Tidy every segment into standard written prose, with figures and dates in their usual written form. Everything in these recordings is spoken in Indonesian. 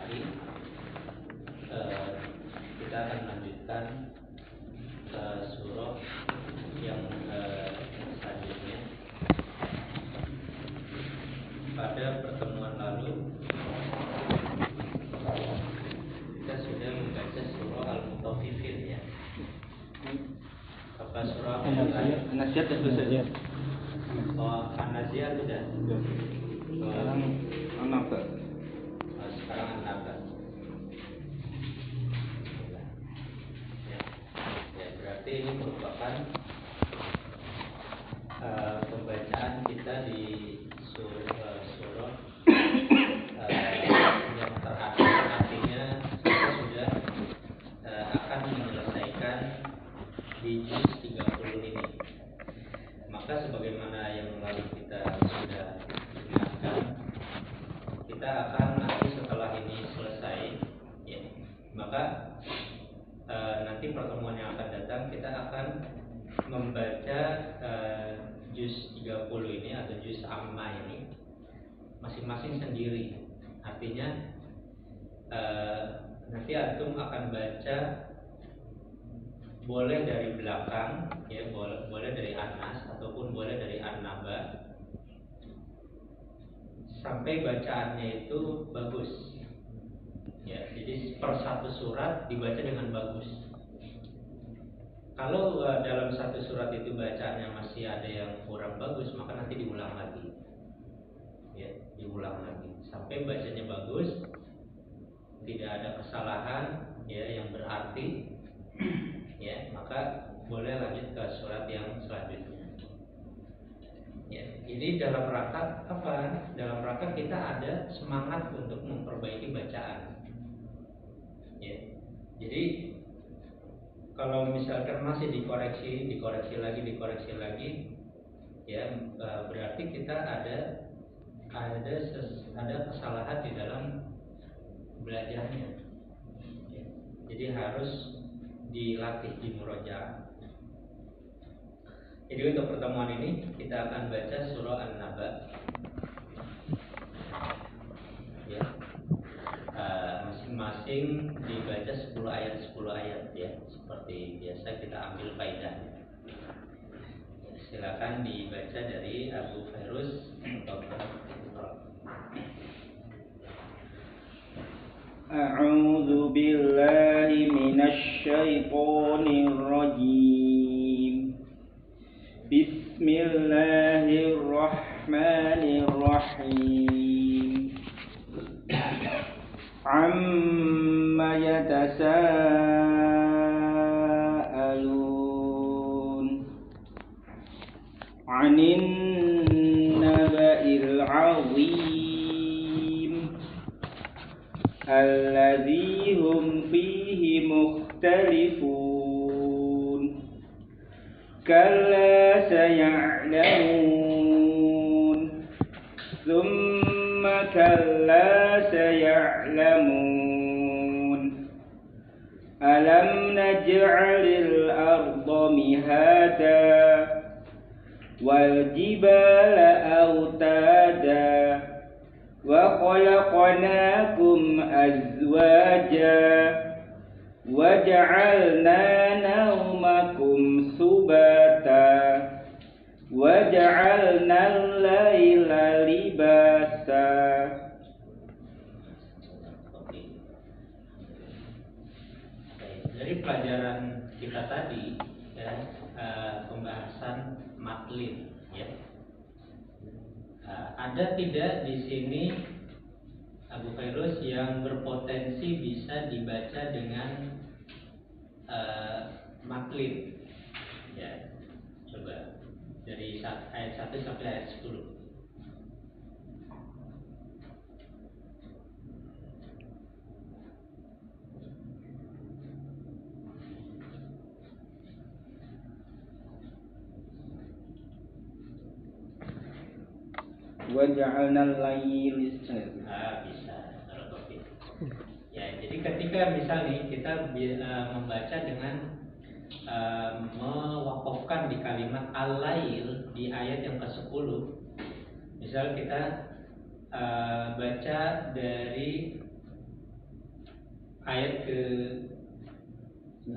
lagi kita akan melanjutkan surah yang selanjutnya. Pada pertemuan lalu kita sudah membaca surah Al-Mutaffifin ya. Apa surah An-Nazi'at saja. Oh, An-Nazi'at sudah. Sekarang An-Naba. Sekarang An-Naba. Ya, berarti ini merupakan pembacaan kita di surah yang terakhir. Artinya kita sudah akan menyelesaikan di juz 30 ini. Maka sebagaimana yang lalu kita sudah dengarkan, kita akan nanti setelah ini selesai ya, maka nanti pertemuan yang akan datang kita akan membaca juz 30 ini atau juz amma ini masing-masing sendiri. Artinya nanti antum akan baca boleh dari belakang ya, boleh dari An-Nas ataupun boleh dari An-Naba sampai bacaannya itu bagus ya. Jadi per satu surat dibaca dengan bagus. Kalau dalam satu surat itu bacaannya masih ada yang kurang bagus, maka nanti diulang lagi ya, diulang lagi sampai bacanya bagus, tidak ada kesalahan ya yang berarti ya, maka boleh lanjut ke surat yang selanjutnya ya. Jadi dalam rangka apa? Dalam rangka kita ada semangat untuk memperbaiki bacaan ya. Jadi kalau misalkan masih dikoreksi lagi ya, berarti kita ada kesalahan di dalam belajarnya ya. Jadi harus dilatih, di murojaah. Jadi untuk pertemuan ini kita akan baca surah An-Naba ya. Masing-masing dibaca 10 ayat ya. Seperti biasa kita ambil faedahnya. Silakan dibaca dari Abu Fairuz. A'udzu billahi minasy syaithanir rajim. Bismillahirrahmanirrahim. Amma yatasaalun 'anin naba'il 'azim alladzi hum fihi mukhtalifun. Kalla saya'lamun, thumma kalla saya'lamun. Alam naj'alil arda mihada wal jibala autada wa khalaqnakum azwaja wa ja'alna naumakum subata wa ja'alna al-laila libasa. Dari pelajaran kita tadi ya, pembahasan matlin ya. Ada tidak di sini Abu Fairuz yang berpotensi bisa dibaca dengan matlin ya? Coba dari ayat 1 sampai ayat 10. Wa ja'alna al-laila Bisa ya. Jadi ketika misalnya kita membaca dengan mewakafkan di kalimat al-lail di ayat yang ke-10, misal kita baca dari ayat ke 6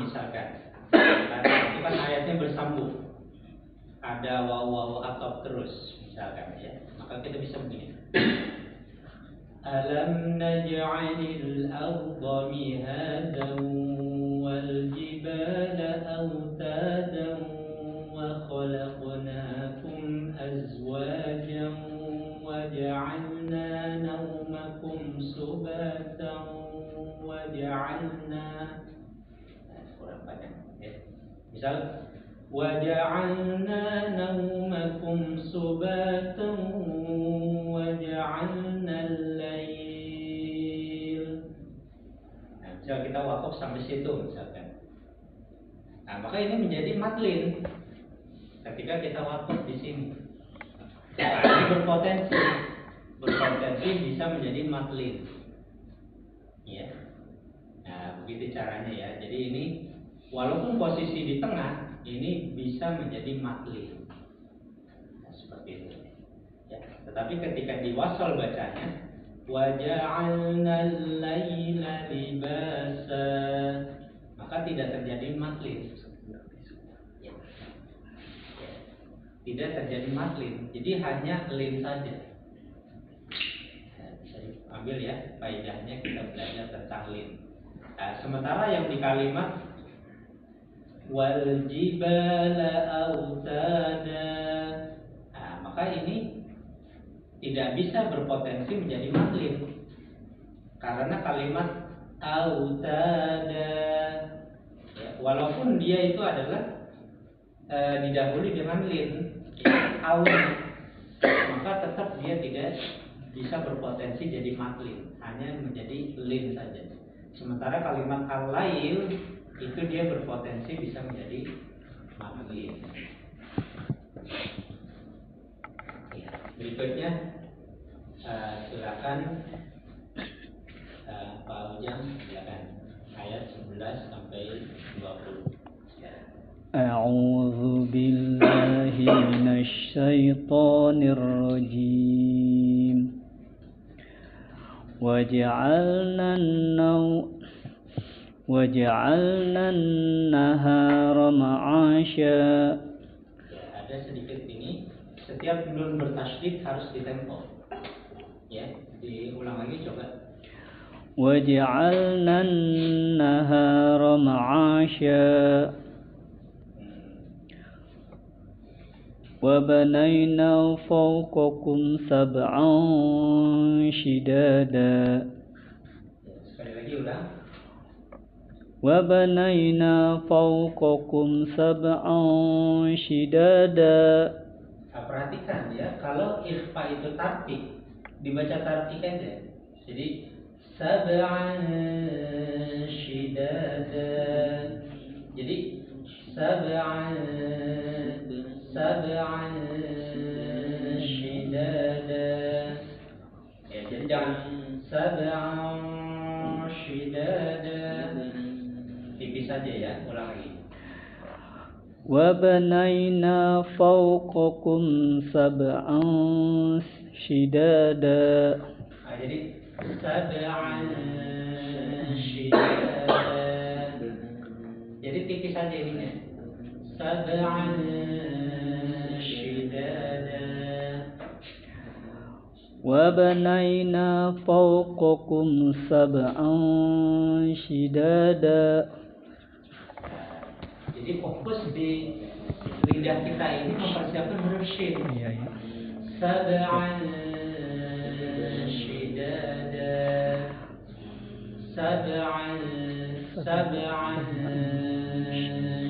misalkan. Karena itu kan ayatnya bersambung. Ada waw atau terus misalkan ya. Maka kita bisa begini. Alam naj'alil arda mihadan wal jibala awtadan wa khalaqnakum azwajan wa ja'alna nawmakum subatan wa ja'alna kurang banyak ya. Misal وَجَعَلْنَا نَوْمَكُمْ سُبَاتًا وَجَعَلْنَا اللَّيْلَ. Nah, misal kita wakaf sampai situ misalkan. Nah, maka ini menjadi matlin ketika kita wakaf di sini. Nah, ini berpotensi bisa menjadi matlin. Ya. Nah, begitu caranya ya. Jadi ini walaupun posisi di tengah, ini bisa menjadi matli, nah, seperti itu. Ya. Tetapi ketika diwasal bacanya, waja'alna al-laila libasa, maka tidak terjadi matli. Ya. Ya. Tidak terjadi matli, jadi hanya lin saja. Nah, bisa diambil ya, faedahnya kita belajar tentang lin. Nah, sementara yang di kalimat wal jibala autada, nah, maka ini tidak bisa berpotensi menjadi matlin karena kalimat autada ya, walaupun dia itu adalah didahului dengan lin ya, maka tetap dia tidak bisa berpotensi jadi matlin, hanya menjadi lin saja. Sementara kalimat al-lail itu dia berpotensi bisa menjadi matlin. Ya, berikutnya silakan Pak Ujang, silakan ayat 11 sampai 20. A'udzu billahi minasy syaithanir rajim. وَجَعَلْنَا النَّهَارَ مَعَاشًا. Ya, ada sedikit ini. Setiap nun bertasydid harus ditempo. Ya, diulang lagi coba. وَجَعَلْنَا النَّهَارَ مَعَاشًا وَبَنَيْنَا فَوْقَكُمْ سَبْعًا شِدَادًا. Sekali lagi ulang. وَبَنَيْنَا فَوْقَكُمْ سَبْعًا شِدَادًا. Perhatikan ya, kalau ikhfa itu tartik, dibaca tartik aja. Jadi sab'an shidada. Jadi sab'an shidada. Ya, jadi jangan sab'an shidada. Tipis saja ya, ulang lagi. وَبَنَيْنَا فَوْقَكُمْ سَبْعًا شِدَادًا. Jadi sab'an shidada. Jadi tipis saja ininya. Sab'an shidada. وَبَنَيْنَا فَوْقَكُمْ سَبْعًا شِدَادًا. Jadi fokus di lidah kita ini mempersiapkan huruf shin. Sab'an shidada. Sab'an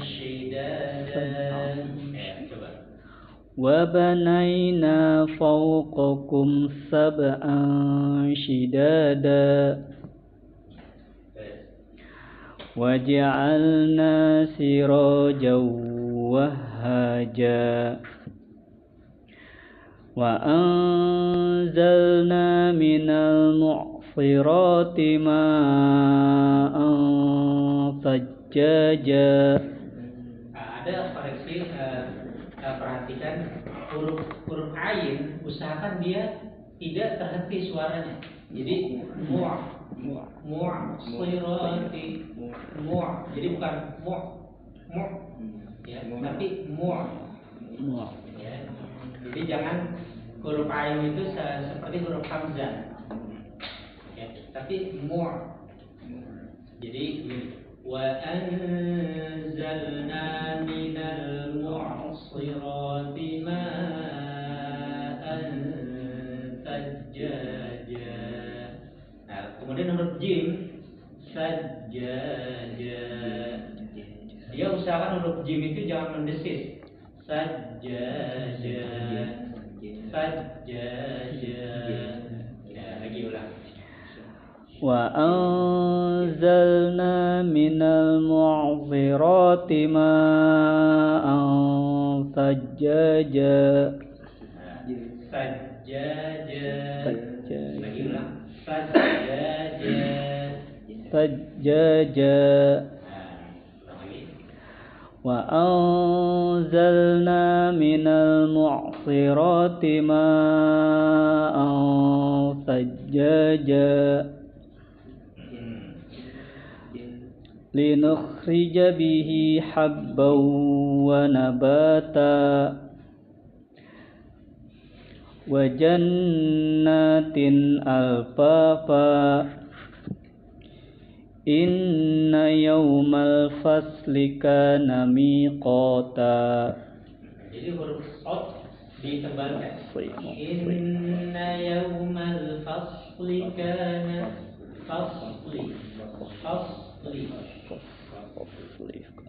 shidada. Coba. وَبَنَيْنَا فَوْقَكُمْ سَبْعًا شِدَادًا وَجَعَلْنَا سِرَاجًا وَهَّاجًا وَأَنزَلْنَا مِنَ الْمُعْصِرَاتِ مَاءً ثَجَّاجًا. Ada koreksi, perhatikan huruf ain, usahakan dia tidak terhenti suaranya. Jadi mu'sirati jadi bukan ya, tapi ya. Jadi jangan huruf ain itu seperti huruf hamzah ya, tapi jadi wa anzalna minal mu'sirati ma'an sajjaja. Nah, kemudian huruf jim sajjaja. Dia usahakan huruf jim itu jangan mendesis. Sajjaja. Ya, lagi ulang. Wa anzalna minal mu'sirati ma'an sajjaja. Lagi ulang. Sajjaja. Wa anzalna minal mu'sirati ma'an sajjaja. Linukhrija bihi habban wa nabata wa jannatin alfafa. Inna yawmal fasli kana miqata. Jadi huruf shad ditebalkan. Inna yawmal fasli kana fasli.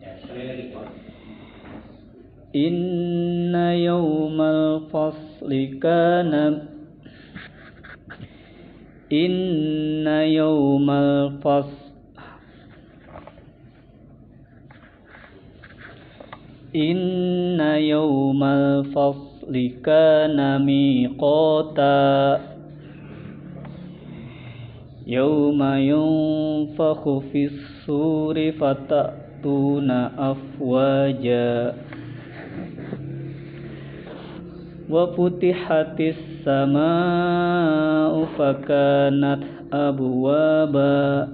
Ya, sekali lagi. Inna yawmal fasli kana Inna yawmal fasli kana miqata. Yawma yunfakhu fis suri fatatuna afwaja. Wa futihatis samaa'u fakanat abwaba.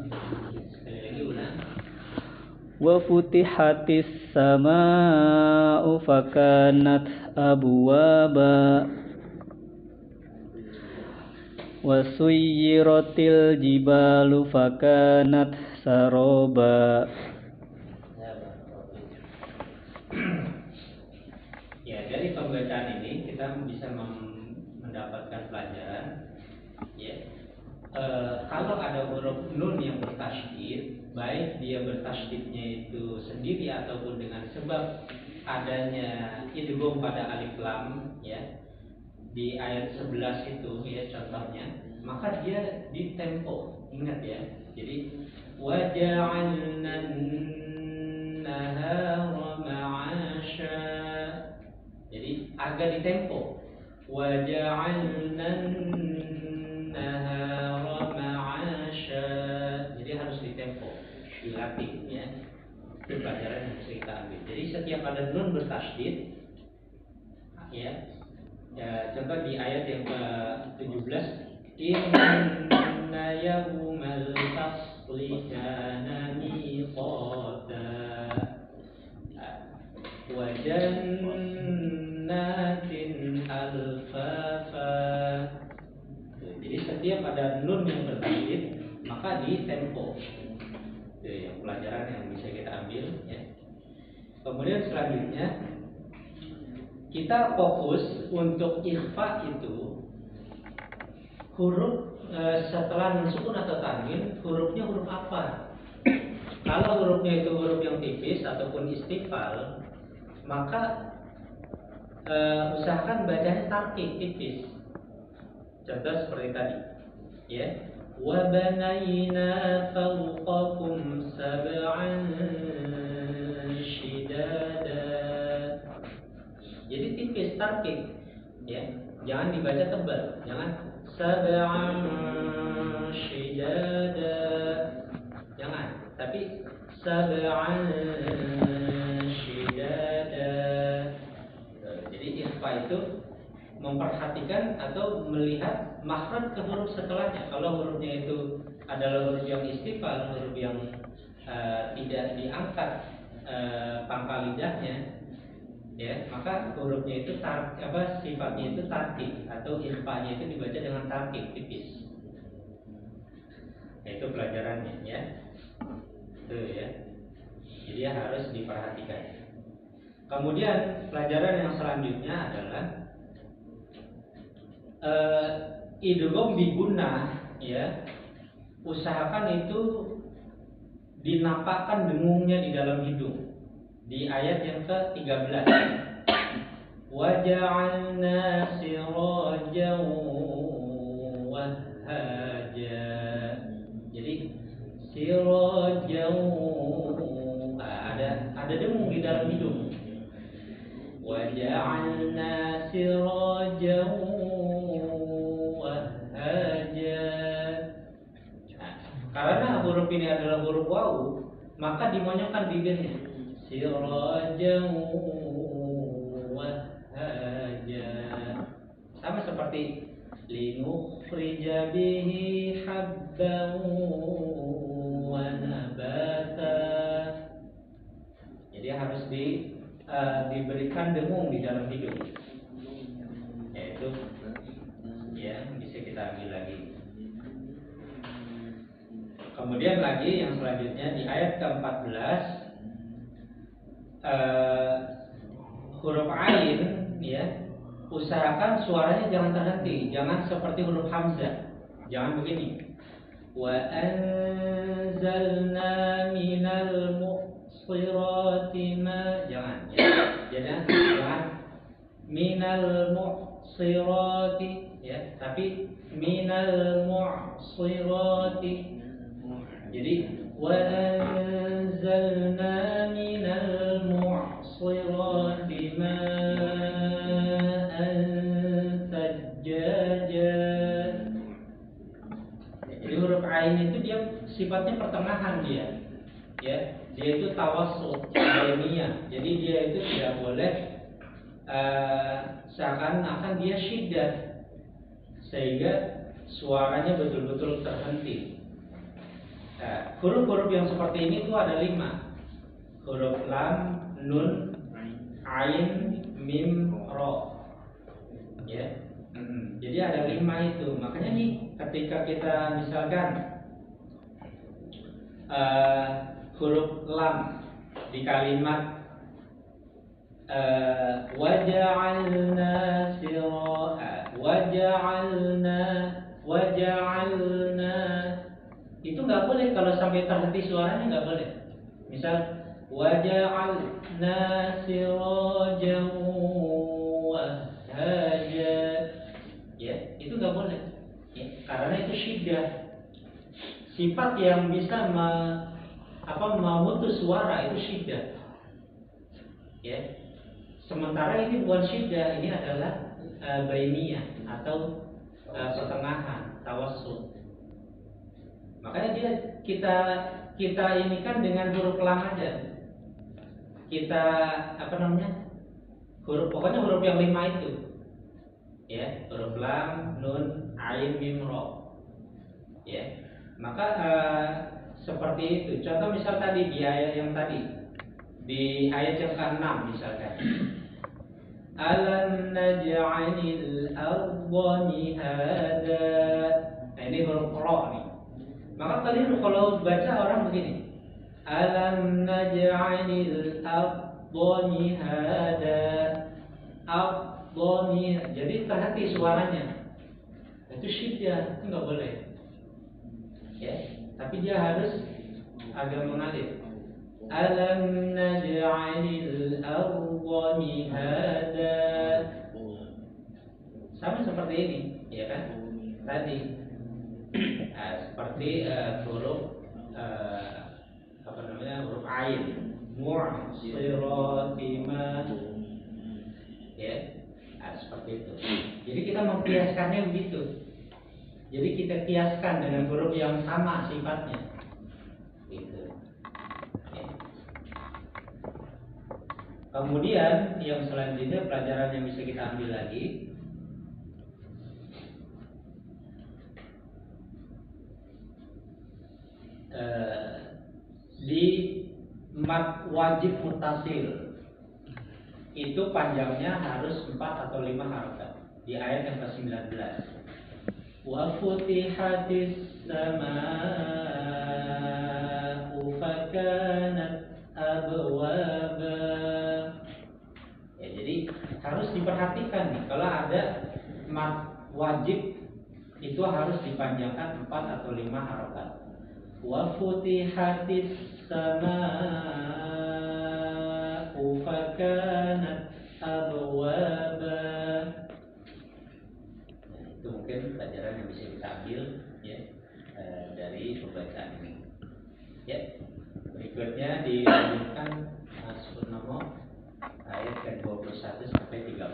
Wa futihatis samaa'u fakanat abwaba. Wa suyyiratil jibalu fakanat saroba. Ya, dari pembacaan ini kita bisa mendapatkan pelajaran ya. Kalau ada huruf nun yang bertasydid, baik dia bertasydidnya itu sendiri ataupun dengan sebab adanya idgham pada alif lam ya. Di ayat 11 itu ya contohnya, maka dia di tempo. Ingat ya. Jadi waja'alna an-nahara ma'asha. Jadi agak di tempo. Waja'alna an-nahara ma'asha. Jadi harus di tempo, dilatih ya. Itu pelajaran yang harus kita ambil. Jadi setiap ada nun bertasydid ya. Ya, contoh di ayat yang ke-17, inna yawmal fasli kana miqata wa jannatin alfafa. Jadi setiap ada nun yang bertasydid maka di tempo. Itu yang pelajaran yang bisa kita ambil ya. Kemudian selanjutnya kita fokus untuk ikhfa itu huruf setelah nun sukun atau tanwin, hurufnya huruf apa? Kalau hurufnya itu huruf yang tipis ataupun istifal, maka usahakan bacanya tarkib tipis. Contoh seperti tadi, ya. Wa banayna fawqakum sab'an shidada. Jadi tipis tarkib, ya. Jangan dibaca tebal, jangan sab'an shidada. Jangan, tapi sab'an shidada. Jadi ikhfa itu memperhatikan atau melihat makhraj ke huruf setelahnya. Kalau hurufnya itu adalah huruf yang istifal, huruf yang tidak diangkat pangkal lidahnya, ya, maka hurufnya itu sifatnya itu tarkib atau ikhfanya itu dibaca dengan tarkib tipis. Nah, itu pelajarannya, ya. Itu ya. Jadi harus diperhatikan. Kemudian pelajaran yang selanjutnya adalah idgham bi gunnah, ya. Usahakan itu dinampakkan dengungnya di dalam hidung. Di ayat yang ke-13. Wa ja'alna sirajan wahhaja. Jadi sirajan ada dengung di dalam hidung. Wa ja'alna sirajan wahhaja. Karena huruf ini adalah huruf wawu, maka dimonyokkan bibirnya. Sirajan wahhaja. Sama seperti linukhrija bihi habban wa nabata. Jadi harus diberikan dengung di dalam hidung. Yaitu ya bisa kita ambil lagi. Kemudian lagi yang selanjutnya di ayat ke-14, huruf ain, ya, usahakan suaranya jangan terhenti, jangan seperti huruf hamzah, jangan begini. Wa anzalna minal mu'sirati ma, jangan, ya. Jangan minal mu'sirati, ya, tapi minal mu'sirati. Jadi wa anzalna minal mu'sirati ma'an thajjaja. Jadi huruf ain itu dia sifatnya pertengahan dia. Ya, dia itu tawassut, bainiyah. Jadi dia itu tidak boleh seakan-akan dia syiddah sehingga suaranya betul-betul terhenti. Huruf-huruf yang seperti ini itu ada 5. Huruf lam, nun, ain, mim, ro. Ya. Jadi ada 5 itu. Makanya nih ketika kita misalkan huruf lam di kalimat waja'alna sira'a, waja'alna itu nggak boleh kalau sampai terhenti suaranya, nggak boleh. Misal waja'alna sirajan wahhaja, ya, itu nggak boleh, ya, karena itu syiddah. Sifat yang bisa memutus suara itu syiddah, ya. Sementara ini bukan syiddah, ini adalah bainiyah atau pertengahan, tawassut. Makanya kita ini kan dengan huruf lam aja. Kita pokoknya huruf yang 5 itu. Ya, huruf lam, nun, ain, mim, ro. Ya. Maka seperti itu. Contoh misal tadi di ayat yang tadi. Di ayat yang ke-6 misalkan. Alam naj'alil arda mihada. Nah, ini huruf ro nih. Maka kalian kalau baca orang begini, alam naj'alil arda mihada, arda mihada. Jadi terhenti suaranya. Itu syiddah, itu nggak boleh. Ya, tapi dia harus agak mengalir. Alam naj'alil arda mihada. Sama seperti ini, ya kan? Tadi. Seperti huruf huruf ain, mu'sirati ma, ya, seperti itu. Jadi kita mengkiaskannya begitu. Jadi kita kiaskan dengan huruf yang sama sifatnya, gitu. Ya. Kemudian yang selanjutnya pelajaran yang bisa kita ambil lagi, di mat wajib mutasil itu panjangnya harus 4 atau 5 harokat di ayat yang ke-19. Wa futihatis samaa'u fakanat abwaba. Ya, jadi harus diperhatikan nih kalau ada mat wajib itu harus dipanjangkan 4 atau 5 harokat. Wa futihatis samaa'u fakanat abwaba. Itu mungkin pelajaran yang bisa kita ambil ya dari pembacaan ini. Ya, berikutnya dilanjutkan surah An-Naml ayat ke-21 sampai 30.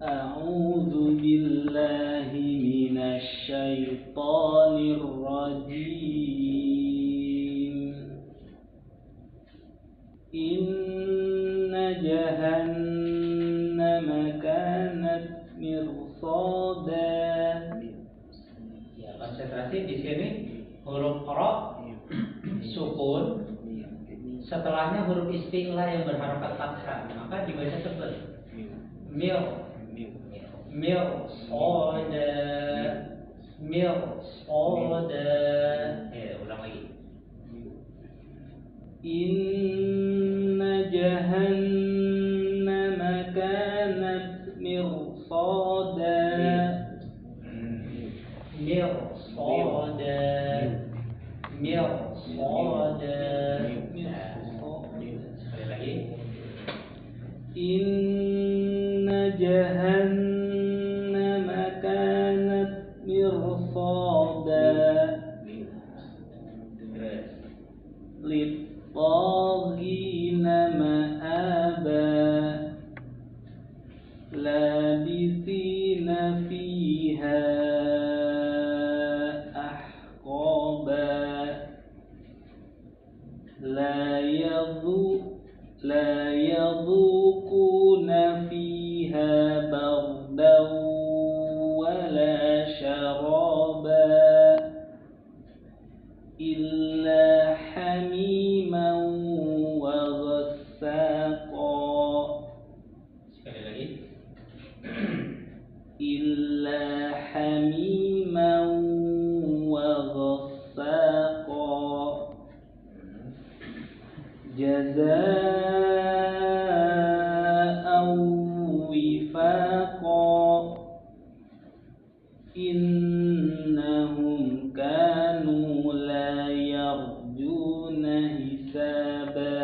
A'udzu billahi minasy syaithanir rajim. Inna jahannama kanat mirsada. Ya, konsentrasi di sini huruf ra sukun, setelahnya huruf isti'la yang berharokat fathah, maka dibaca tebal. Mil soda. Ya, ulang lagi. Inna jahannama kanat mirsada. Mirsada. Sekali lagi. Inna jahannama kanat mirsada. Lit-taghina ma'aba. Labithina fiha ahqaba. La yadhuquna fiha bardan wala sharaba illa hamiman wa ghassaqa. Sekali lagi. Illa hamiman wa ghassaqa jazaa'an wifaqa. Innahum kanu la yarjuna hisaba.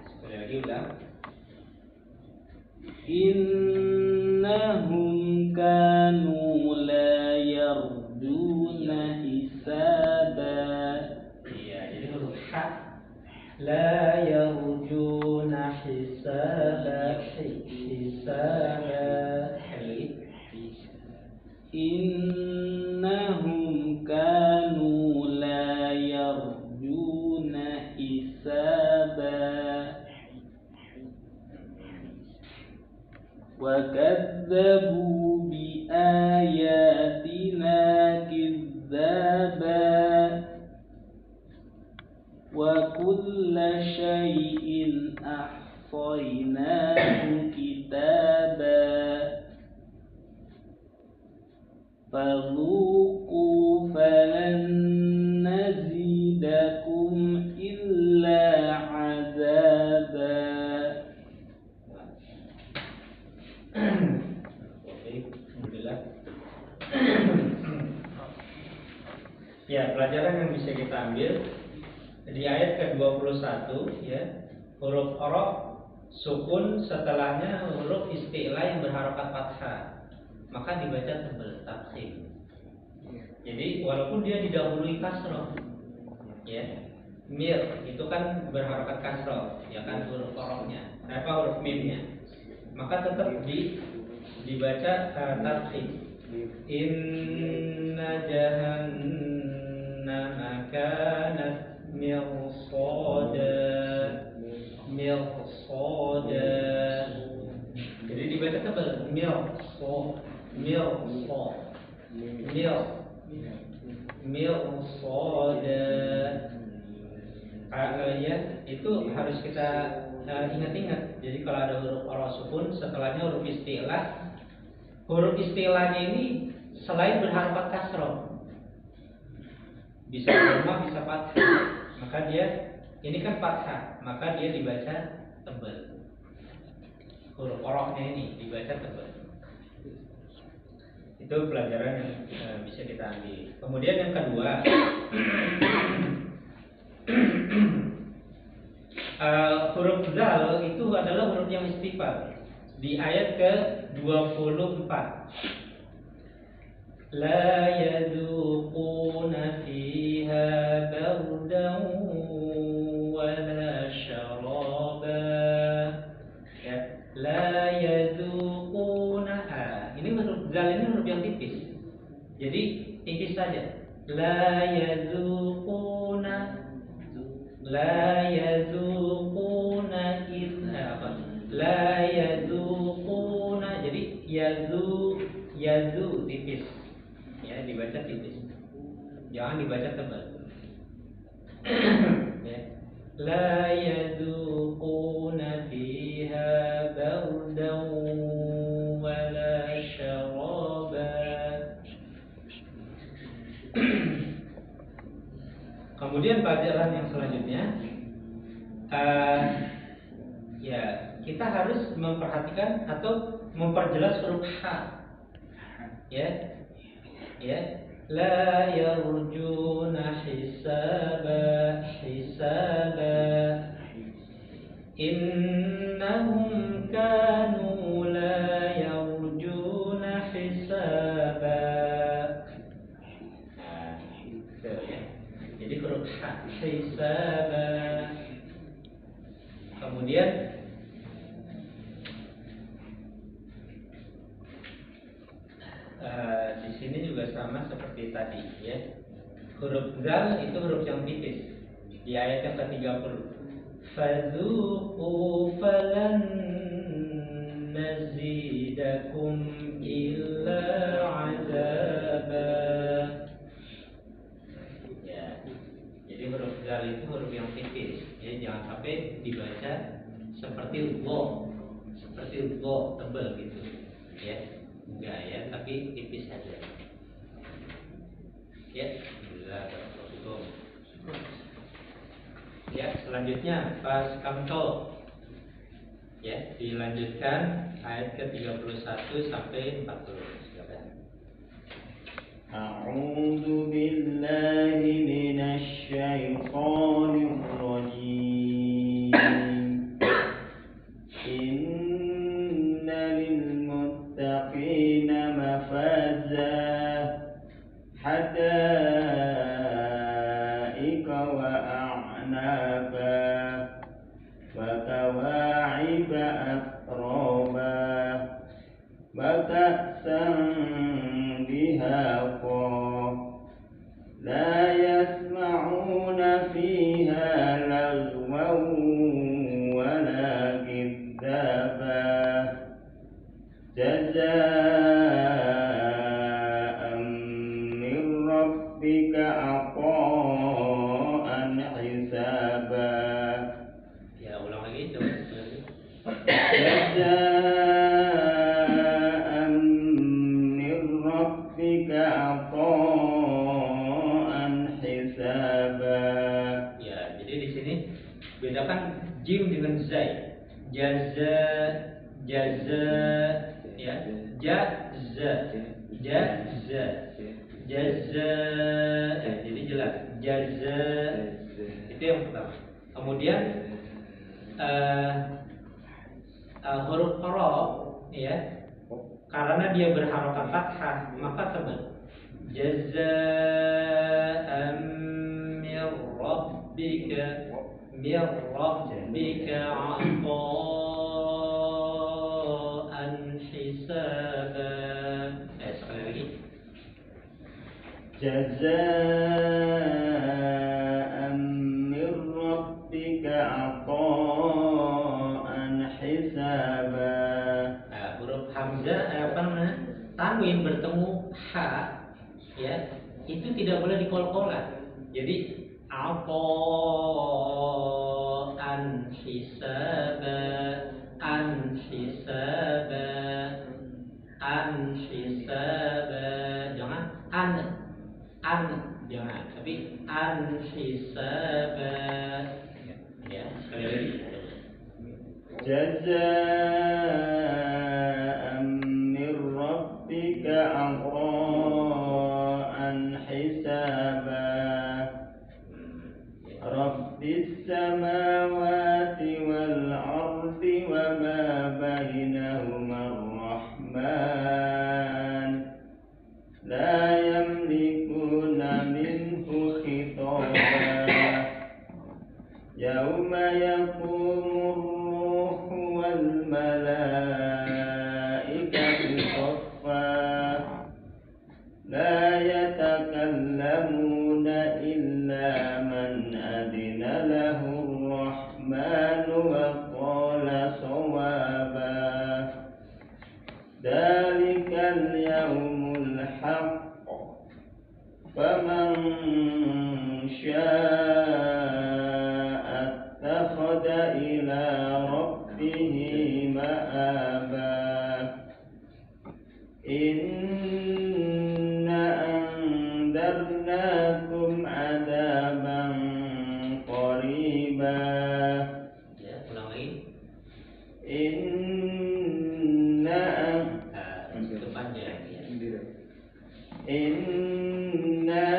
Sekali lagi ulang. Innahum kanu la yarjuna hisaba. Iya, jadi huruf ha la yarjuna hisaba. Innahum kanu la yarjuna hisaba. Wa kadzabu bi ayatina kidzaba. Wa kulla syai'in ahsaynahu kitaba. Fadhuqu falan nazidakum illa azaba. Alhamdulillah. Ya, pelajaran yang bisa kita ambil di ayat ke-21 ya, huruf ra sukun, setelahnya huruf isti'la yang berharokat fathah, maka dibaca tebal tafsir. Jadi walaupun dia didahului kasroh, ya, mir itu kan berharokat kasroh, ya kan, huruf ra-nya, huruf mimnya, maka tetap dibaca tafsir. Inna jahannama kanat mirsada. Jadi dibaca tebal. Ya, itu harus kita ingat-ingat. Jadi kalau ada huruf qara sukun setelahnya huruf istilah. Huruf istilahnya ini selain berharokat kasroh, bisa dhamma, bisa fathah. Maka dia ini kan fathah, maka dia dibaca tebal. Huruf qara-nya ini dibaca tebal. Itu pelajaran yang bisa kita ambil. Kemudian yang kedua, huruf zal itu adalah huruf yang istifal. Di ayat ke-24, la yaduquna fiha bardan wala syaraba. Ya, la yaduquna. Ini huruf zal, ini huruf yang tipis. Jadi tipis saja. La yaduquna, la yaduquna illa apa? La yazuquna. Jadi yazu tipis. Ya, dibaca tipis. Jangan dibaca tebal. Ya. La yazuquna fiha bardan wala syaraba. Kemudian pelajaran yang selanjutnya, ya, kita harus memperhatikan atau memperjelas huruf H. Ya. Ya. La yarjuna hisaba. Innahum kanu la yarjuna hisaba. Itu ya. Jadi huruf H, hisaba. Kemudian di sini juga sama seperti tadi, ya. Huruf zal itu huruf yang tipis. Di ayat yang ke-30, fadzuqu falan nazidakum illa azaba. Ya. Jadi huruf zal itu huruf yang tipis, ya, jangan sampai dibaca seperti dho tebal gitu, ya. Enggak ya, tapi tipis saja. Ya, alhamdulillah. Ya, selanjutnya pas kamto. Ya, dilanjutkan ayat ke-31 sampai 40. Silakan. A'udzu billahi minasy syaithanir rajim. Muttaqina mafaza hadaika wa a'naba wa kawa'iba atraba wa ka'san bihaqa la yasma'una fiha lagwan wa la kidzaba jazaa'an min rabbika ata'an hisaba. Ya, ulang lagi coba. Jazaa'an min rabbika ata'an hisaba. Ya, jadi di sini bedakan jim dengan zai. Jaza, ya, jaza, jadi jelas jaza, itu yang pertama. Kemudian huruf qara, ya, karena dia berharokat fathah maka tebal. Jazaa'an min rabbika ata'an hisaba. Sekali lagi. Jazaa'an min rabbika ata'an hisaba. Huruf hamzah tanwin bertemu ha, ya, itu tidak boleh dikolkolan. Jadi an hisaba, jangan jangan, tapi an hisaba. Ya, sekali lagi. Jazaa'an min rabbika 'ata'an hisaba. Rabbis samawati wal ardi wa ma bainahuma ar-rahman la yamlikuna minhu khitaba. Yauma yaqumur ruhu wal malaikatu saffa la yatakallamuna illa man adina lahu ar-rahmanu wa qala sawaba. Dalikal yawmul haqq faman syaa'a attakhadha ila rabbihi ma'aba. Inna andarnakum adaban qariba. Ya, ulang lagi. Itu panjang ya. Inna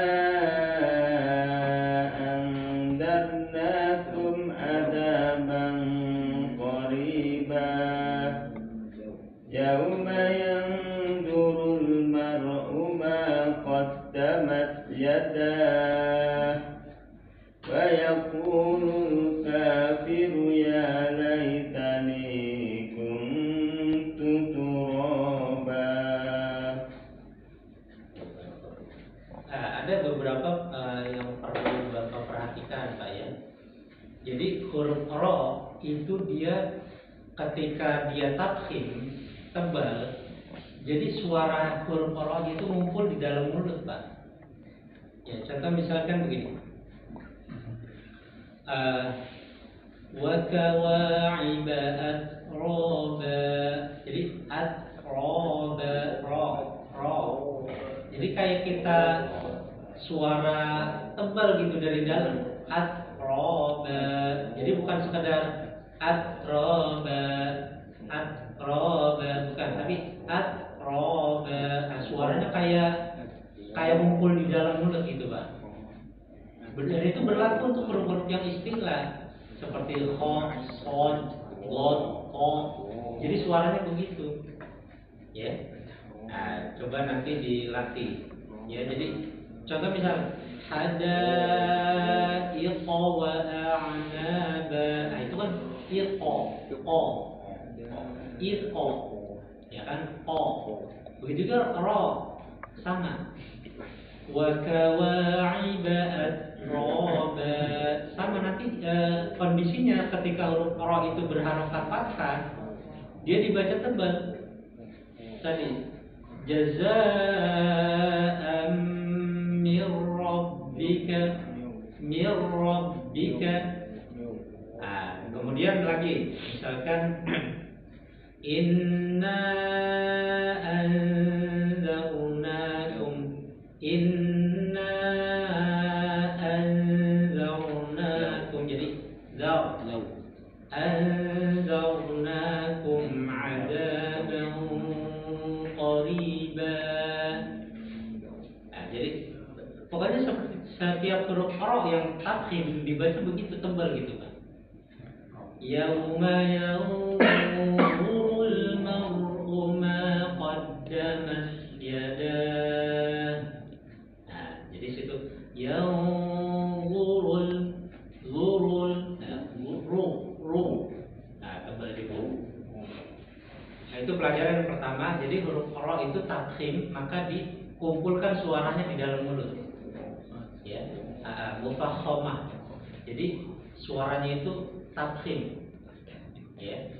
andarnakum adaban qariba. Yauma yanzurul mar'u ma qaddamat yadah wa yaqulul kafiru ya laitani kuntu turaba. Ada beberapa yang perlu Bapak perhatikan, Pak, ya. Jadi huruf ro itu dia ketika dia tafkhim tebal, jadi suara huruf ro itu ngumpul di dalam mulut, Pak. Ya, contoh misalkan begini. Wa kawa'iba atroba. Jadi atroba, ro. Jadi kayak kita suara tebal gitu dari dalam. Atroba. Jadi bukan sekadar atroba, bukan, tapi atroba. Nah, suaranya kayak ngumpul di dalam mulut gitu, Pak. Dan itu berlaku untuk huruf-huruf yang istilah seperti kho, sod, god, ko. Jadi suaranya begitu, ya. Nah, coba nanti dilatih, ya. Jadi contoh misal hadaiqa wa a'naba. Nah, itu kan iqo, ya kan, ko. Begitu juga ro, sama. Wa kawa'iba atroba, sama nanti kondisinya ketika huruf ro itu berharokat fathah, dia dibaca tebal. Tadi jazaa'an mir rabbika. Nah, kemudian lagi misalkan inna anzarnakum, jadi anzarnakum adaban qariba. Nah, jadi pokoknya seperti setiap huruf ro yang tafkhim dibaca begitu tebal gitu, Pak. Yauma yanzurul mar'u ma qaddamat yadah. Nah, jadi situ yanzurul ru. Nah, tebal di ru. Nah, itu pelajaran yang pertama. Jadi huruf ro itu tafkhim, maka dikumpulkan suaranya di dalam mulut. Ya, mufakhamah. Jadi suaranya itu tafkhim. Ya,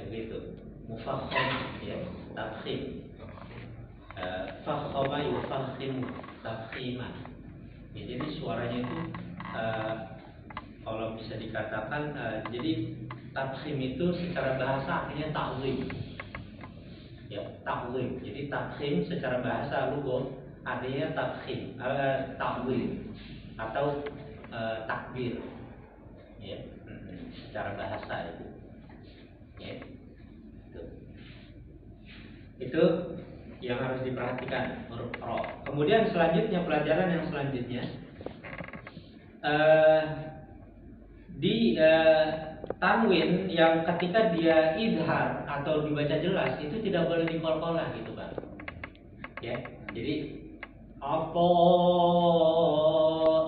begitu. mufakham, ya, tafkhim. Fakhama yufakhim tafkhiman. Ya, jadi suaranya itu kalau bisa dikatakan jadi tafkhim itu secara bahasa artinya ta'zim. Ya, ta'zim. Jadi tafkhim secara bahasa lugah artinya tafkhim, ta'zim atau takbir. Ya, secara bahasa itu. Ya. Itu yang harus diperhatikan huruf ro. Kemudian selanjutnya pelajaran yang selanjutnya di tanwin yang ketika dia idhar atau dibaca jelas itu tidak boleh dikolkolah gitu kan. Ya, jadi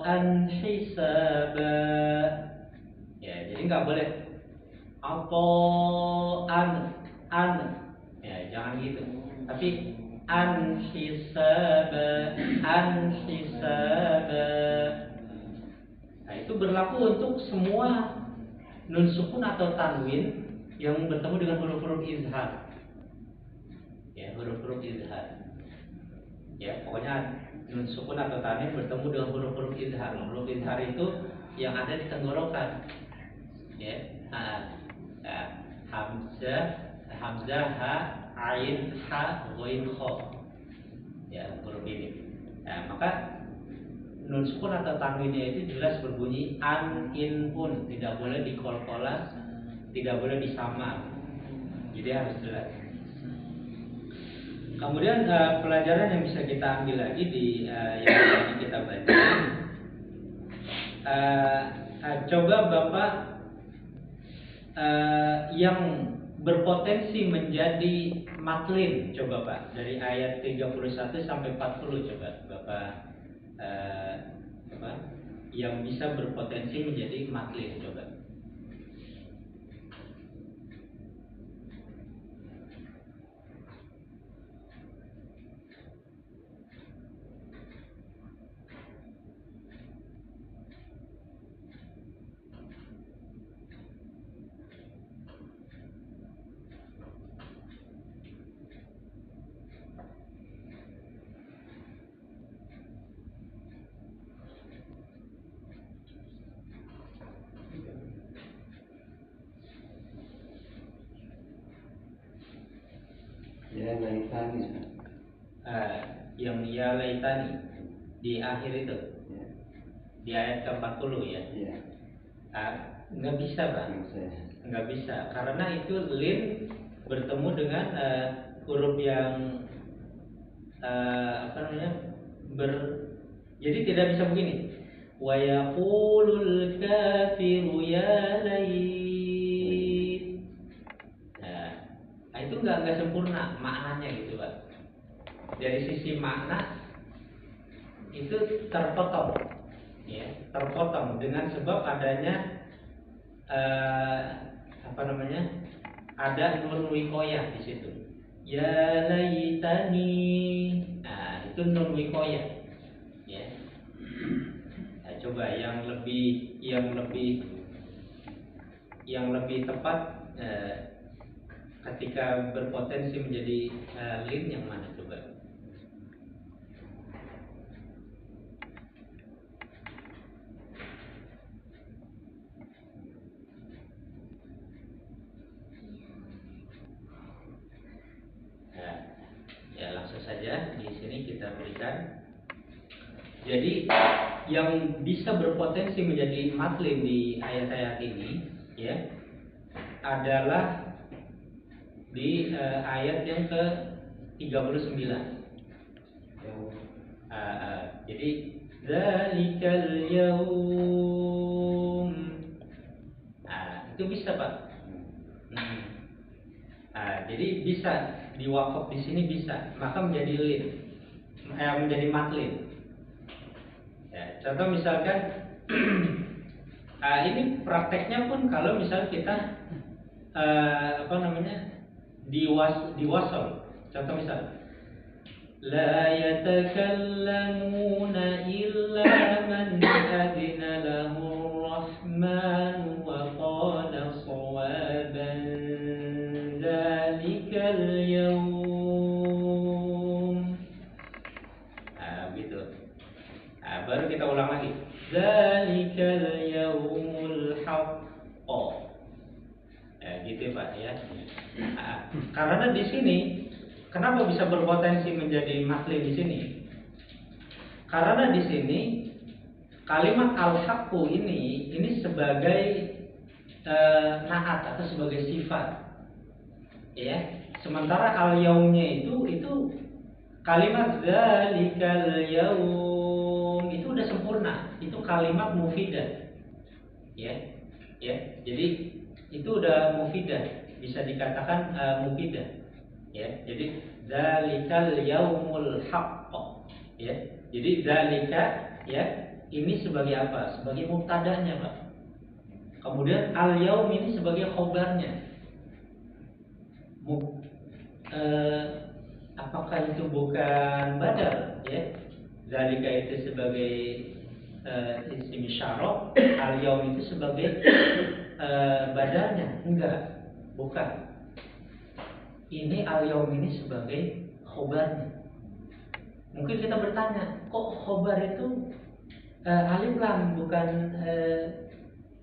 an hisaba. Ya, jadi nggak boleh an. Ya, jangan gitu. Tapi an hisaba. Nah, itu berlaku untuk semua nun sukun atau tanwin yang bertemu dengan huruf-huruf izhar. Ya, huruf-huruf izhar. Ya, pokoknya nun sukun atau tanwin bertemu dengan huruf-huruf izhar. Huruf izhar itu yang ada di tenggorokan. Ya, hamzah, ha, ain, ha, ghain, kha. Ya, huruf ini. Nah, maka nun sukun atau tanwinnya itu jelas berbunyi an, in, un, tidak boleh dikolkola, tidak boleh disamar. Jadi harus jelas. Kemudian pelajaran yang bisa kita ambil lagi di yang tadi kita baca. Coba Bapak yang berpotensi menjadi matlin, coba Pak, dari ayat 31 sampai 40 coba Bapak yang bisa berpotensi menjadi matlin coba. Ya laitani. Yang ya laitani di akhir itu. Ya. Di ayat ke-40 ya. Iya. Nggak bisa Pak. Nggak bisa karena itu lin bertemu dengan huruf yang jadi tidak bisa begini. Wa yaqulul kafiru ya lait. Nah, itu nggak sempurna maknanya gitu Pak. Dari sisi makna itu terpotong, ya, terpotong dengan sebab adanya ada nun wikoyah di situ. Ya laitani. Nah, itu nun wikoyah. Ya. Nah, coba yang lebih tepat ketika berpotensi menjadi lin yang mana coba? Ya, langsung saja di sini kita berikan. Jadi yang bisa berpotensi menjadi matlin di ayat-ayat ini, ya, adalah di ayat yang ke-39. Jadi dzalikal yaum. Itu bisa Pak. Jadi bisa diwakaf di sini bisa, maka menjadi lin, menjadi matlin. Ya, contoh misalkan ini prakteknya pun kalau misal kita diwasal. Contoh misal la yatakallamuna illa man adina lahu rahman wa qala sawaban dzalik Karena di sini kenapa bisa berpotensi menjadi matlin di sini? Karena di sini kalimat al-haqqu ini sebagai naat atau sebagai sifat. Ya. Sementara al-yaumnya itu kalimat zalikal yaum itu udah sempurna. Itu kalimat mufidah. Ya. Jadi itu udah mufidah, bisa dikatakan mufidah. Ya. Jadi zalikal yaumul haqq. Ya. Jadi zalika ya ini sebagai apa? Sebagai mubtadanya, Pak. Kemudian al-yaum ini sebagai khobarnya. Apakah itu bukan badal? Ya, zalika itu sebagai isim isyarah, al-yaum itu sebagai badalnya? Enggak, bukan. Ini al-yaum ini sebagai khobarnya. Mungkin kita bertanya, kok khobar itu alif lam bukan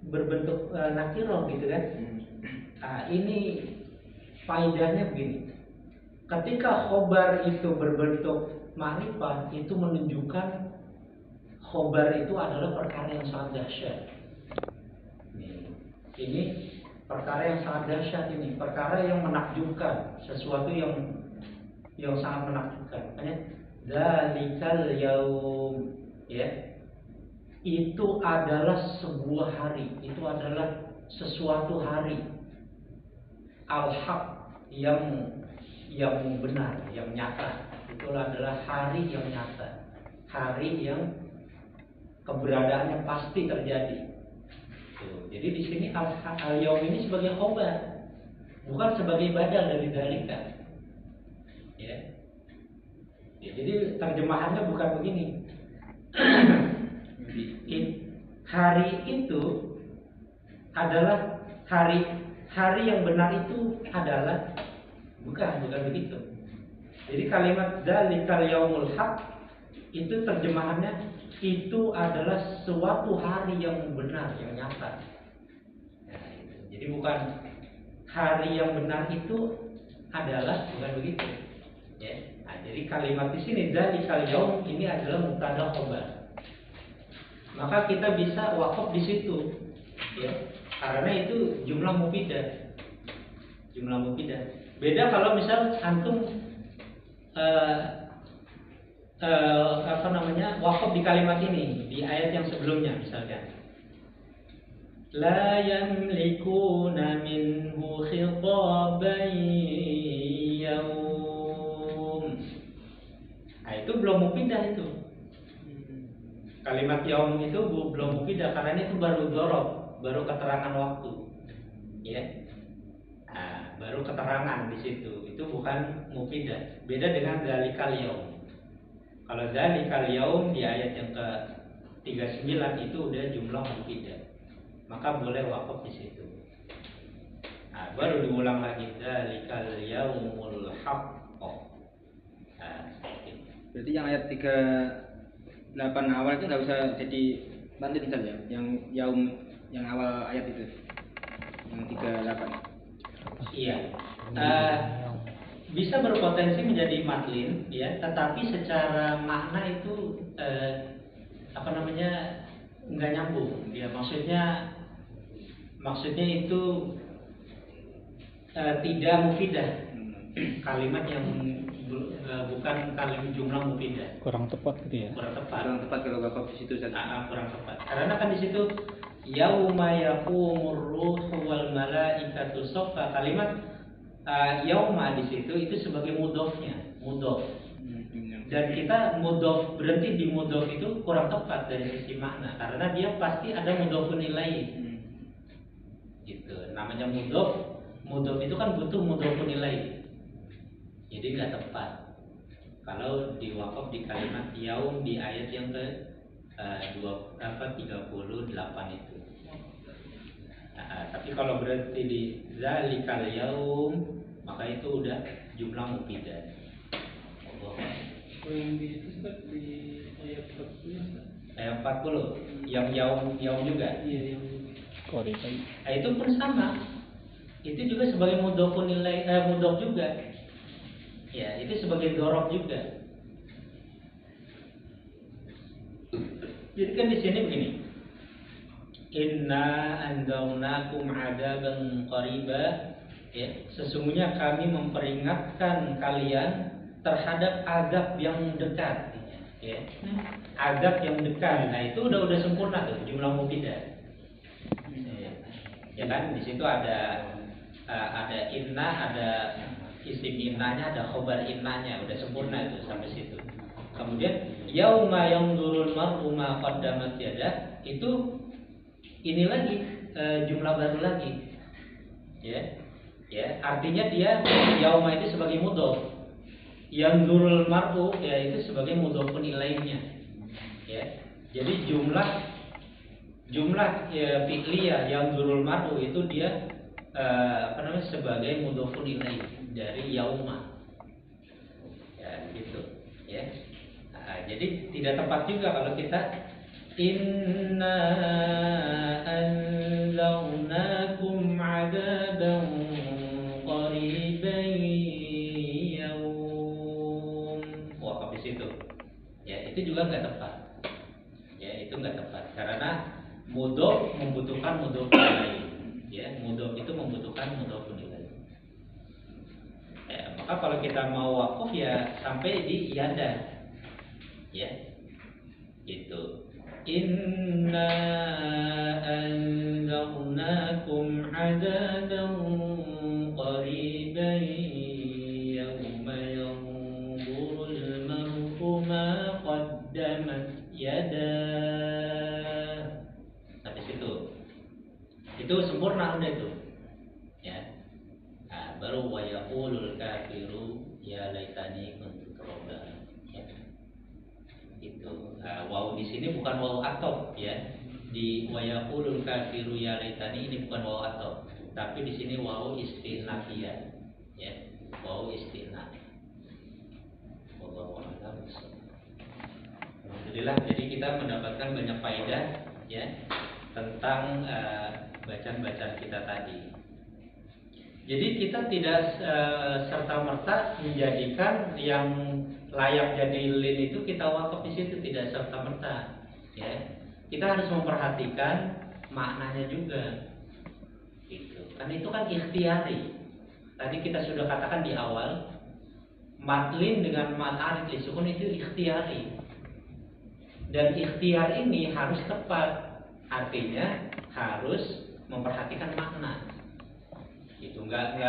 berbentuk nakiro gitu kan? Ini faedahnya begini. Ketika khobar itu berbentuk ma'rifah, itu menunjukkan khobar itu adalah perkara yang sangat dahsyat. Ini perkara yang sangat dahsyat, ini perkara yang menakjubkan, sesuatu yang sangat menakjubkan. Makanya zalikal yaum, ya, itu adalah sebuah hari, itu adalah sesuatu hari al-haq yang benar, yang nyata. Itulah adalah hari yang nyata, hari yang keberadaannya pasti terjadi. Jadi di sini al-yaum ini sebagai khobar, bukan sebagai badal dari zalika. Ya. Jadi terjemahannya bukan begini. Hari itu adalah hari yang benar itu adalah bukan begitu. Jadi kalimat zalikal yaumul haq itu terjemahannya itu adalah suatu hari yang benar, yang nyata. Nah, jadi bukan hari yang benar itu adalah, bukan begitu. Ya. Nah, jadi kalimat di sini zalikal yaum ini adalah mubtada khobar. Maka kita bisa wakaf di situ, ya, karena itu jumlah mufidah. Beda kalau misal antum wakaf di kalimat ini di ayat yang sebelumnya, misalkan la yamlikuna minhu khitaban yaum. Nah, itu belum mufidah itu. Kalimat yaum itu belum mufidah karena itu baru dzaraf, baru keterangan waktu. Ya. Nah, baru keterangan di situ. Itu bukan mufidah. Beda dengan zalikal yaum. Kalau zalikal yaum di ayat yang ke-39 itu udah jumlah mufidah. Maka boleh wakaf di situ. Nah, baru diulang lagi zalikal yaumul haqq. Nah, berarti yang ayat 38 awal itu nggak usah jadi bantin saja, yang yaum yang awal ayat itu, yang 38. Iya, bisa berpotensi menjadi matlin, ya, tetapi secara makna itu nggak nyambung. Ya, maksudnya itu tidak mufidah, kalimat yang bukan kalimat jumlah mufidah. Kurang tepat gitu ya. Kurang tepat kalau wakaf di situ saja. Kurang tepat. Karena kan di situ yauma yaqumur ruhu wal malaikatu shaffa, kalimat yauma di situ itu sebagai mudhofnya, mudhof. Dan kita mudhof berhenti di mudhof itu kurang tepat dari sisi makna, karena dia pasti ada mudhofun ilaih. Gitu. Namanya mudhof itu kan butuh mudhofun ilaih. Jadi nggak tepat kalau diwakaf di kalimat yaum di ayat yang ke 38 itu. Tapi kalau berarti di zalikal yaum, maka itu udah jumlah mufidah. Yang di situ di ayat 40. Ayat 40 yang yaum juga. Iya, yang Itu pun sama. Itu juga sebagai mudhofun ilaih, mudhof juga. itu sebagai dorok juga. Jadi kan di sini begini. Inna anzalnakum adaban qariba, ya, sesungguhnya kami memperingatkan kalian terhadap azab yang dekat, ya. Azab yang dekat. Nah, itu udah sempurna tuh jumlah mufidah. Ya kan di situ ada inna, ada isim innanya, ada khobar innanya, udah sempurna itu sampai situ. Kemudian yauma yanzurul mar'u ma qaddamat yadah, itu ini lagi jumlah baru lagi. Ya. Ya, artinya dia yauma itu sebagai mudhof. Yanzurul mar'u ya itu sebagai mudhofun ilainya. Ya. Jadi jumlah ya, fi'liyah yanzurul mar'u itu dia sebagai mudhofun ilaih dari yauma. Ya, gitu. Ya. Jadi tidak tepat juga kalau kita inna anzalnakum adaban qariban yaum. Wah, habis itu. Ya, itu juga nggak tepat. Ya, itu nggak tepat karena mudhof membutuhkan mudhof ilaih. Ya, mudhof itu membutuhkan mudhof ilaih. Ya, maka kalau kita mau wakuf ya sampai di yada. Ya, gitu. Inna anzalnakum adaban qariban yawma yanzurul mar'u ma qaddamat yadah. Sampai situ. Itu sempurna udah itu. Ya. Nah, baru wa yaqulul kafiru ya laitani kuntu turaba. Itu waw di sini bukan waw atop, ya. Di wa yaqulul kafiru ya laitani ini bukan waw atop, tapi di sini waw istinafiyah, ya. Waw istinaf. Wallahu a'lam. Alhamdulillah, jadi kita mendapatkan banyak faedah, ya, tentang bacaan-bacaan kita tadi. Jadi kita tidak serta-merta menjadikan yang layak jadi lin itu kita wakaf di situ, tidak serta-merta, ya. Kita harus memperhatikan maknanya juga, gitu. Kan itu kan ikhtiari. Tadi kita sudah katakan di awal, matlin dengan ma'arif lisukun itu ikhtiari. Dan ikhtiar ini harus tepat, artinya harus memperhatikan makna. Itu enggak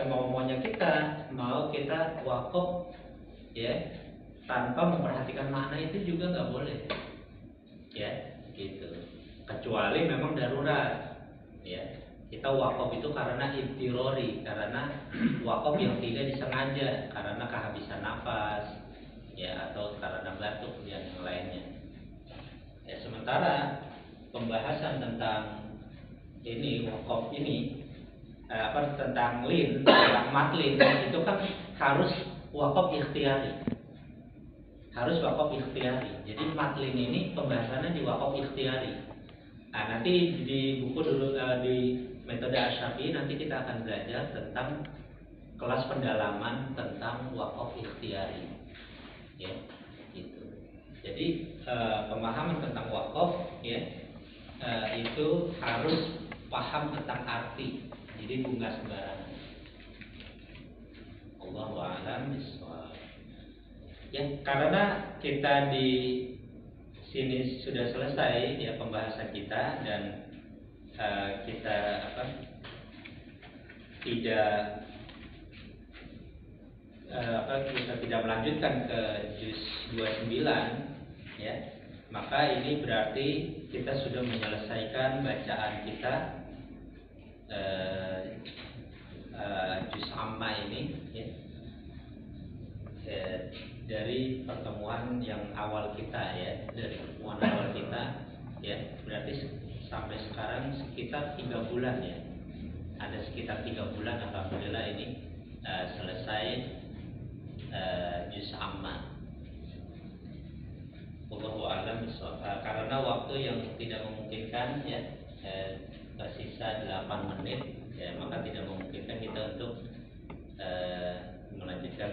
semau-maunya kita mau kita wakaf, ya, tanpa memperhatikan makna, itu juga nggak boleh, ya, gitu. Kecuali memang darurat, ya. Kita wakaf itu karena ibtirori, karena wakaf yang tidak disengaja, karena kehabisan nafas, ya, atau karena batuk dan yang lainnya. Ya, sementara pembahasan tentang ini wakaf ini tentang lin, tentang matlin itu kan harus wakaf ikhtiari. Harus wakaf ikhtiari. Jadi matlin ini pembahasannya di wakaf ikhtiari. Nah, nanti di buku dulu di metode Asy-Syafi'i nanti kita akan belajar tentang kelas pendalaman tentang wakaf ikhtiari. Ya, gitu. Jadi pemahaman tentang wakaf, ya, itu harus paham tentang arti. Jadi bunga sembarangan. Allahu a'lam bishawab. Ya, karena kita di sini sudah selesai ya pembahasan kita dan kita kita tidak melanjutkan ke juz 29, ya. Maka ini berarti kita sudah menyelesaikan bacaan kita juz amma ini, ya, dari pertemuan yang awal kita, ya, dari pertemuan awal kita, ya, berarti sampai sekarang sekitar 3 bulan, ya, ada sekitar 3 bulan alhamdulillah ini selesai juz amma. Wallahu a'lam bishawab. Karena waktu yang tidak memungkinkan, ya, tersisa 8 menit, ya, maka tidak memungkinkan kita untuk melanjutkan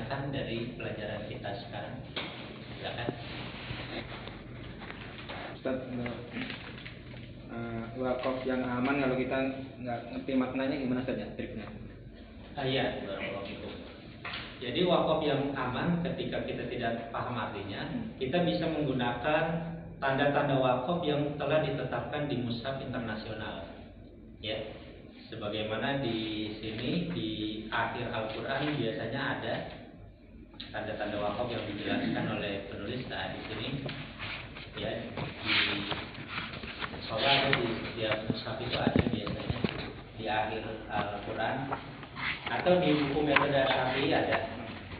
tanyakan dari pelajaran kita sekarang? Silakan. Ustaz, wakaf yang aman kalau kita nggak ngerti maknanya gimana saja triknya? Iya, barakallahu fikum. Jadi wakaf yang aman ketika kita tidak paham artinya, kita bisa menggunakan tanda-tanda wakaf yang telah ditetapkan di mushaf internasional. Ya, sebagaimana di sini di akhir Al-Quran biasanya ada tanda-tanda wakaf yang dijelaskan oleh penulis. Nah, di sini ya di sholat atau di setiap mushaf itu ada biasanya di akhir Al-Quran atau di buku metode Syafi'i ada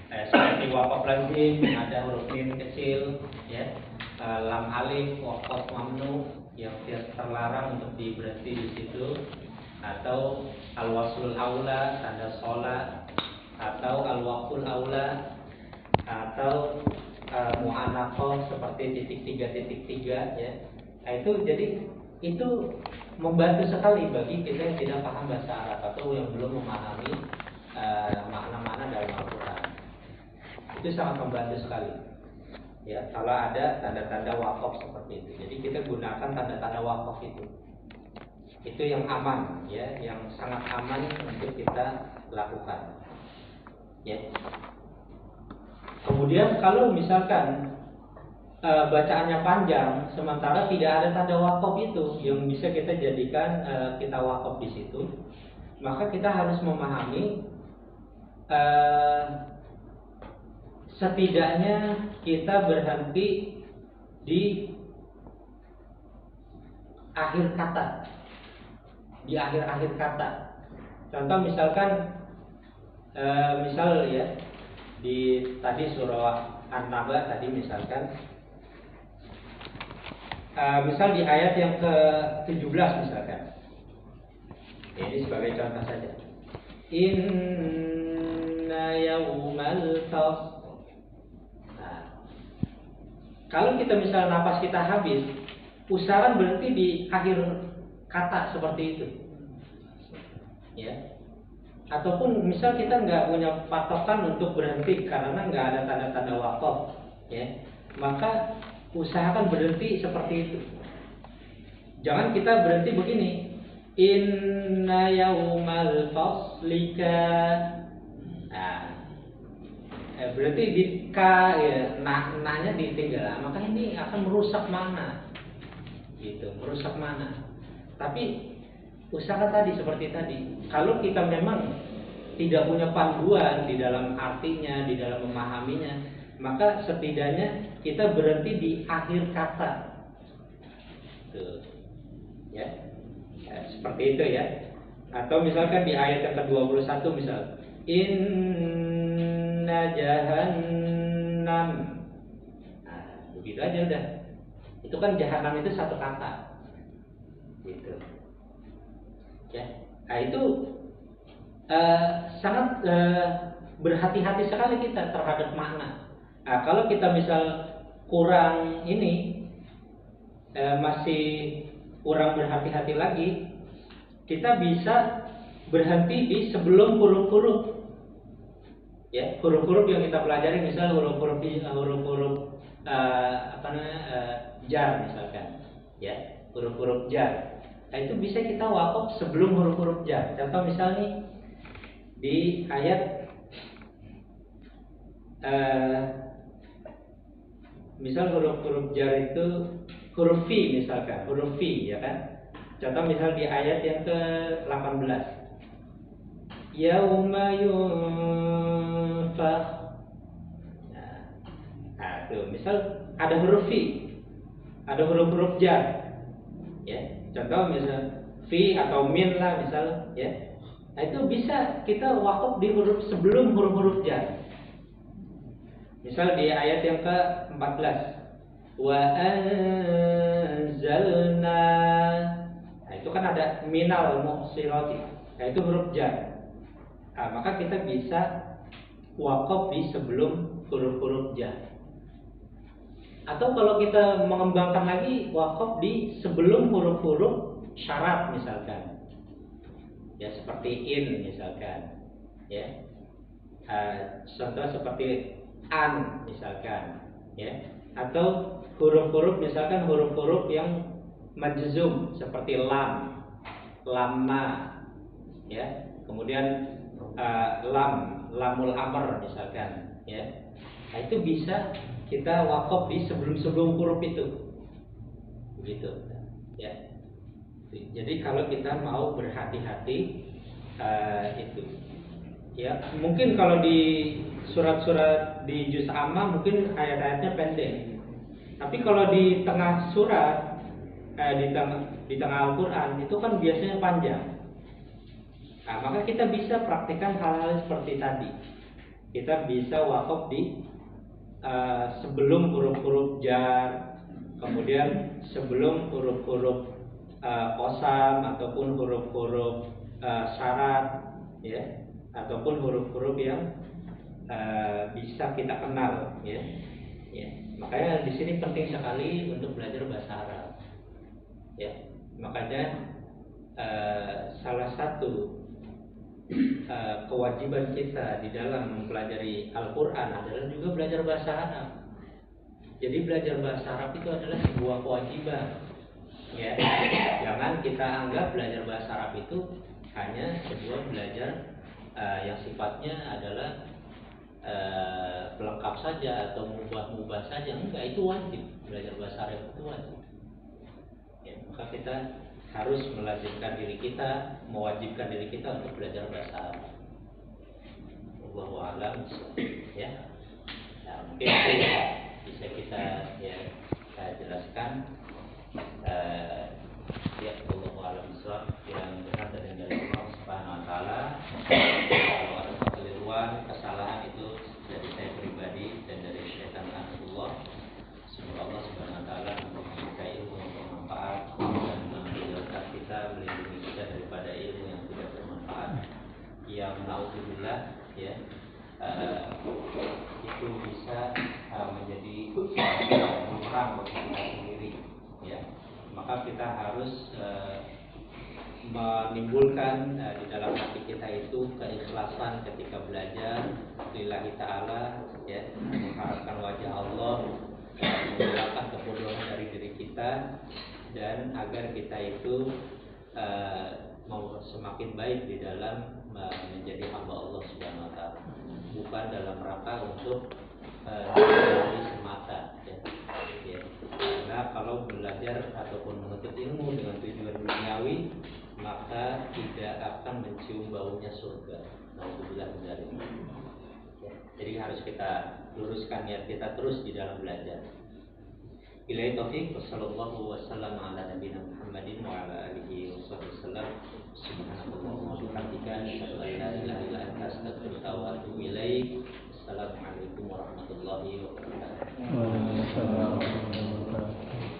seperti wakaf lazim, ada huruf mim kecil, ya, lam alif, wakaf mamnu yang terlarang untuk diberhenti di situ, atau al-waslul aula, tanda sholat, atau al-waqful aula, atau mu'anaqah seperti titik 3, ya. Nah, itu jadi itu membantu sekali bagi kita yang tidak paham bahasa Arab atau yang belum memahami makna-makna dalam Al-Quran. Itu sangat membantu sekali. Ya, kalau ada tanda-tanda wakaf seperti itu. Jadi kita gunakan tanda-tanda wakaf itu. Itu yang aman, ya, yang sangat aman untuk kita lakukan. Ya. Kemudian kalau misalkan bacaannya panjang, sementara tidak ada tanda wakaf itu yang bisa kita jadikan kita wakaf di situ, maka kita harus memahami setidaknya kita berhenti di akhir kata, di akhir-akhir kata. Contoh misalkan, misal ya di tadi surah An-Naba tadi misalkan. Misal di ayat yang ke-17 misalkan. Ya, ini sebagai contoh saja. Inna yawmal fasl. Nah, kalau kita misal napas kita habis, usahakan berhenti di akhir kata seperti itu. Ya. Ataupun misal kita nggak punya patokan untuk berhenti karena nggak ada tanda-tanda wakaf, ya, maka usahakan berhenti seperti itu. Jangan kita berhenti begini. Inna yaumal faslika. Nah, berarti di k, ya, na-nya ditinggal. Maka ini akan merusak makna. Gitu, merusak makna. Tapi usaha tadi seperti tadi. Kalau kita memang tidak punya panduan di dalam artinya, di dalam memahaminya, maka setidaknya kita berhenti di akhir kata. Tuh. Ya. Seperti itu ya. Atau misalkan di ayat yang ke-21 misal, inna jahannam. Nah, begitu aja udah. Itu kan jahannam itu satu kata. Gitu. Ya. Nah, itu sangat berhati-hati sekali kita terhadap makna. Nah, kalau kita misal kurang ini, masih kurang berhati-hati lagi, kita bisa berhenti di sebelum huruf-huruf. Ya, huruf-huruf yang kita pelajari, misal huruf-huruf jar misalkan, ya, huruf-huruf jar. Nah, itu bisa kita wakaf sebelum huruf-huruf jar. Contoh misal nih di ayat misal huruf-huruf jar itu huruf fi misalkan, huruf fi, ya kan? Contoh misal di ayat yang ke-18. Yauma yunfakh. Nah, tuh misal ada huruf fi, ada huruf-huruf jar. Ya, contoh misal fi atau min lah misal, ya. Nah, itu bisa kita wakaf di huruf sebelum huruf-huruf jar. Misal di ayat yang ke-14. Wa anzalna. Nah, itu kan ada minal muhsirati. Nah, itu huruf jar. Nah, maka kita bisa wakaf di sebelum huruf-huruf jar. Atau kalau kita mengembangkan lagi, wakaf di sebelum huruf-huruf syarat misalkan. Ya, seperti in misalkan, ya. Contoh seperti an misalkan, ya, atau huruf-huruf misalkan huruf-huruf yang majzum seperti lam, lamma, ya, kemudian lamul amr misalkan, ya. Nah, itu bisa kita wakaf di sebelum huruf itu, begitu, ya. Jadi kalau kita mau berhati-hati itu, ya, mungkin kalau di surat-surat di juz amma mungkin ayat-ayatnya pendek, tapi kalau di tengah surat, di tengah Al-Quran itu kan biasanya panjang. Nah, maka kita bisa praktikkan hal-hal seperti tadi. Kita bisa wakaf di sebelum huruf-huruf jar, kemudian sebelum huruf-huruf qasam ataupun huruf-huruf syarat, ya, ataupun huruf-huruf yang bisa kita kenal, ya. Ya. Makanya di sini penting sekali untuk belajar bahasa Arab, ya. Makanya salah satu kewajiban kita di dalam mempelajari Al-Quran adalah juga belajar bahasa Arab. Jadi belajar bahasa Arab itu adalah sebuah kewajiban, ya. Jangan kita anggap belajar bahasa Arab itu hanya sebuah belajar yang sifatnya adalah pelengkap saja atau mubah saja. Enggak, itu wajib. Belajar bahasa Arab itu wajib, ya. Maka kita harus melazimkan diri kita, mewajibkan diri kita untuk belajar bahasa Arab. Wallahu a'lam, ya. Nah, mungkin bisa kita, ya, jelaskan, ya, wallahu a'lam bishawab, yang benar dari Allah Subhanahu wa taala. Kalau ada kekeliruan, kesalahan itu dari saya pribadi dan dari syaitan Allah. Semoga Allah Subhanahu wa taala memberikan ilmu yang bermanfaat dan menjauhkan kita, melindungi kita daripada ilmu yang tidak bermanfaat, yang naudzubillah, ya, itu bisa menjadi bumerang bagi kita sendiri, ya. Maka kita harus menimbulkan di dalam hati kita itu keikhlasan ketika belajar lillahi ta'ala, ya, mengharapkan wajah Allah, menghilangkan kebodohan dari diri kita, dan agar kita itu mau semakin baik di dalam menjadi hamba Allah Subhanahu wa taala, bukan dalam rangka untuk diri semata, ya. Ya. Karena kalau belajar ataupun menuntut ilmu dengan tujuan duniawi, maka tidak akan mencium baunya surga. Alhamdulillah, ya. Jadi harus kita luruskan niat kita terus di dalam belajar. Billahi taufiq, wassallallahu wasallam ala nabiyina Muhammadin wa ala alihi wasallam. Subhanallah wa bihamdihi.